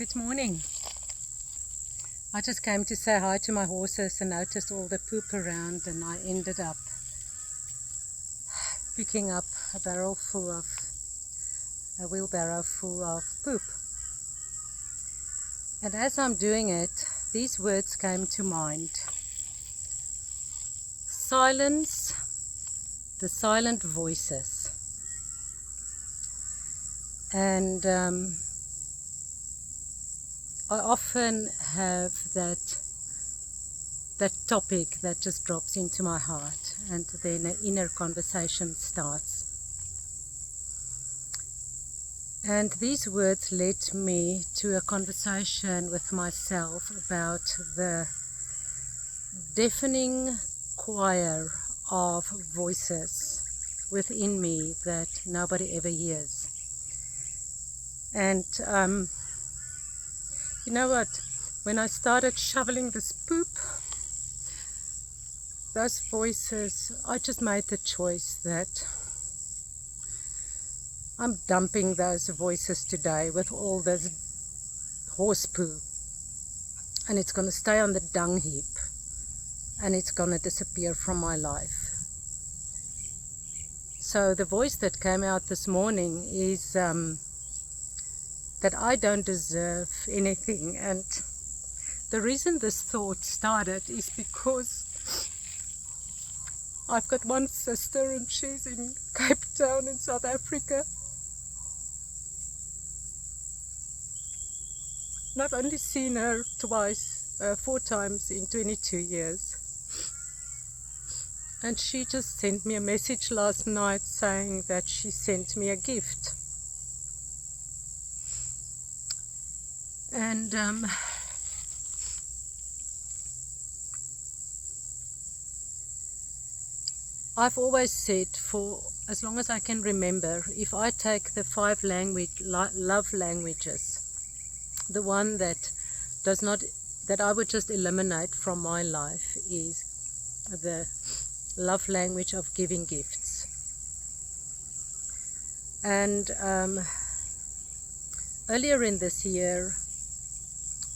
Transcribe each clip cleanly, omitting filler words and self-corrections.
Good morning. I just came to say hi to my horses and noticed all the poop around, and I ended up picking up a wheelbarrow full of poop. And as I'm doing it, these words came to mind. Silence the silent voices. And I often have that topic that just drops into my heart, and then an inner conversation starts. And these words led me to a conversation with myself about the deafening choir of voices within me that nobody ever hears. And you know what? When I started shoveling this poop, those voices, I just made the choice that I'm dumping those voices today with all this horse poo, and it's going to stay on the dung heap, and it's going to disappear from my life. So the voice that came out this morning is that I don't deserve anything. And the reason this thought started is because I've got one sister and she's in Cape Town in South Africa. And I've only seen her four times in 22 years. And she just sent me a message last night saying that she sent me a gift. And I've always said, for as long as I can remember, if I take the 5 love languages, the one that I would just eliminate from my life is the love language of giving gifts. And earlier in this year,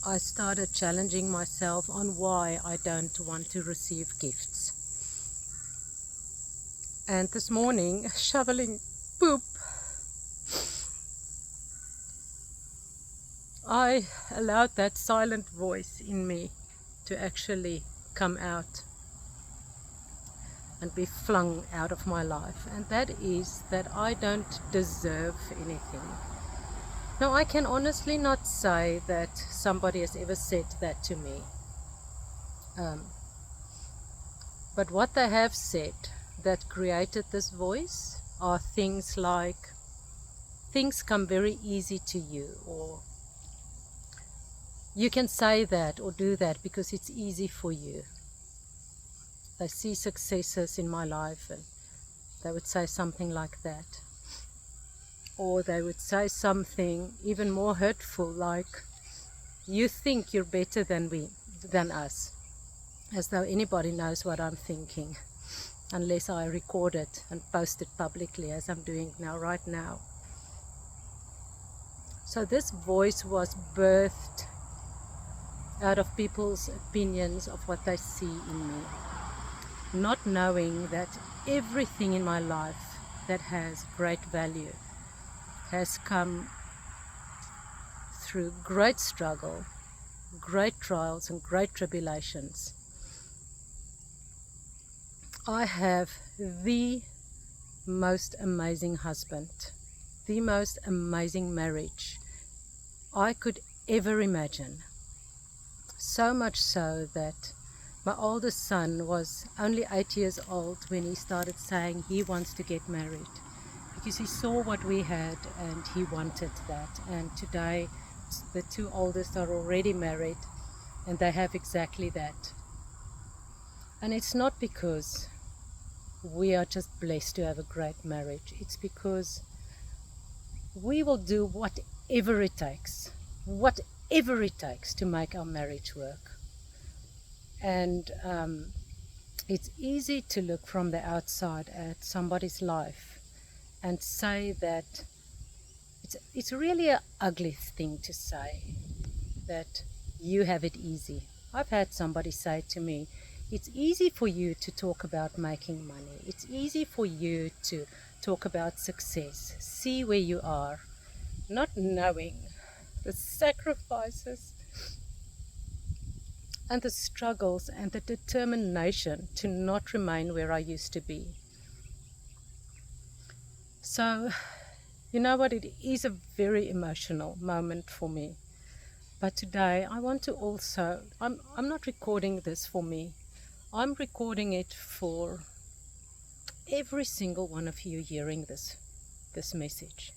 I started challenging myself on why I don't want to receive gifts. And this morning, shoveling poop, I allowed that silent voice in me to actually come out and be flung out of my life. And that is that I don't deserve anything. Now, I can honestly not say that somebody has ever said that to me. But what they have said that created this voice are things like, things come very easy to you, or you can say that or do that because it's easy for you. They see successes in my life and they would say something like that. Or they would say something even more hurtful, like, you think you're better than us, as though anybody knows what I'm thinking, unless I record it and post it publicly, as I'm doing right now. So this voice was birthed out of people's opinions of what they see in me, not knowing that everything in my life that has great value has come through great struggle, great trials and great tribulations. I have the most amazing husband, the most amazing marriage I could ever imagine. So much so that my oldest son was only 8 years old when he started saying he wants to get married, because he saw what we had and he wanted that. And today the 2 oldest are already married and they have exactly that. And it's not because we are just blessed to have a great marriage. It's because we will do whatever it takes to make our marriage work. And it's easy to look from the outside at somebody's life and say that it's really an ugly thing to say, that you have it easy. I've had somebody say to me, it's easy for you to talk about making money. It's easy for you to talk about success. See where you are, not knowing the sacrifices and the struggles and the determination to not remain where I used to be. So, you know what, it is a very emotional moment for me. But today I want to also, I'm not recording this for me. I'm recording it for every single one of you hearing this message.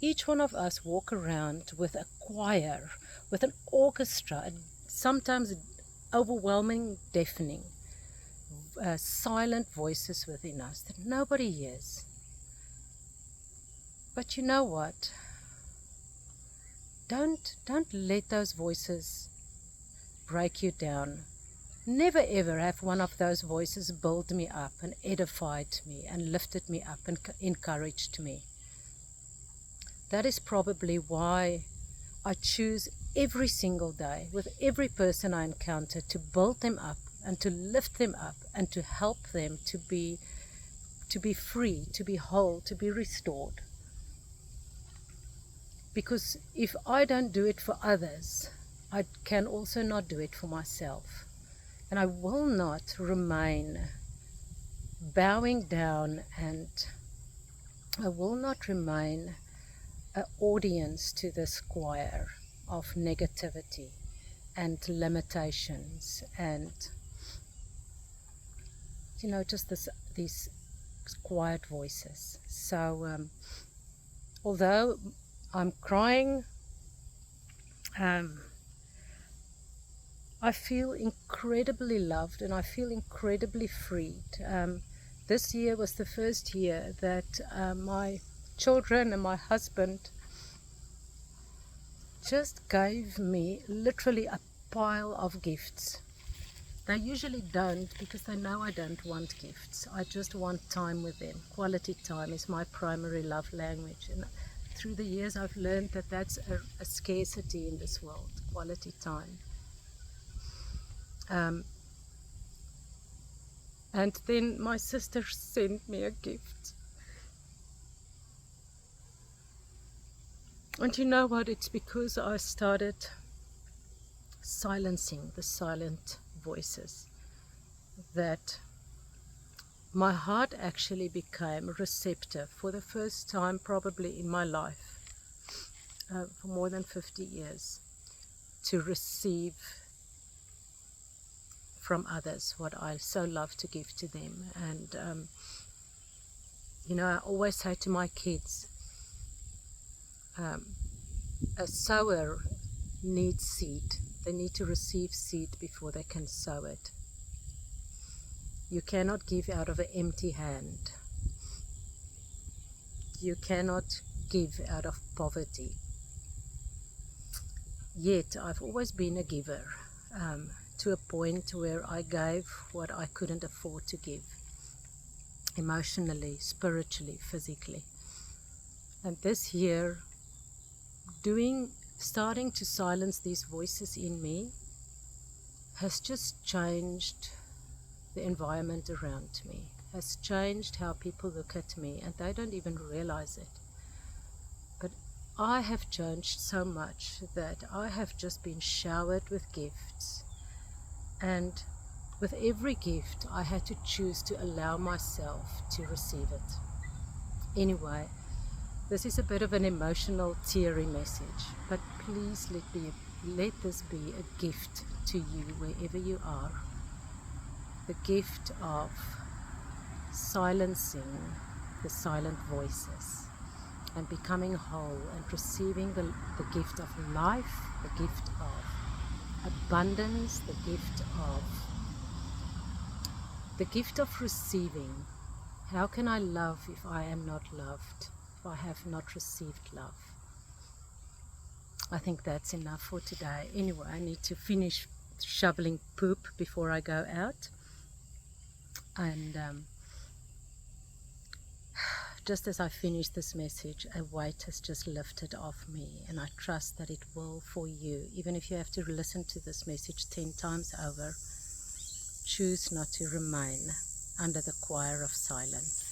Each one of us walk around with a choir, with an orchestra, sometimes overwhelming, deafening, silent voices within us that nobody hears. But you know what? Don't let those voices break you down. Never ever have one of those voices built me up and edified me and lifted me up and encouraged me. That is probably why I choose every single day with every person I encounter to build them up and to lift them up and to help them to be free, to be whole, to be restored. Because if I don't do it for others, I can also not do it for myself. And I will not remain bowing down, and I will not remain an audience to this choir of negativity and limitations and, you know, just these quiet voices. So although I'm crying, I feel incredibly loved and I feel incredibly freed. This year was the first year that my children and my husband just gave me literally a pile of gifts. They usually don't, because they know I don't want gifts. I just want time with them. Quality time is my primary love language. And through the years I've learned that that's a scarcity in this world, quality time. And then my sister sent me a gift. And you know what? It's because I started silencing the silent voices that my heart actually became receptive for the first time probably in my life, for more than 50 years, to receive from others what I so love to give to them. And you know, I always say to my kids, a sower needs seed. They need to receive seed before they can sow it. You cannot give out of an empty hand. You cannot give out of poverty. Yet I've always been a giver, to a point where I gave what I couldn't afford to give, emotionally, spiritually, physically. And this year, starting to silence these voices in me has just changed the environment around me, has changed how people look at me, and they don't even realize it. But I have changed so much that I have just been showered with gifts, and with every gift I had to choose to allow myself to receive it. Anyway, this is a bit of an emotional, teary message, but please let this be a gift to you wherever you are. The gift of silencing the silent voices and becoming whole and receiving the gift of life, the gift of abundance, the gift of receiving. How can I love if I am not loved, if I have not received love? I think that's enough for today. Anyway, I need to finish shoveling poop before I go out. And just as I finish this message, a weight has just lifted off me, and I trust that it will for you. Even if you have to listen to this message 10 times over, choose not to remain under the choir of silence.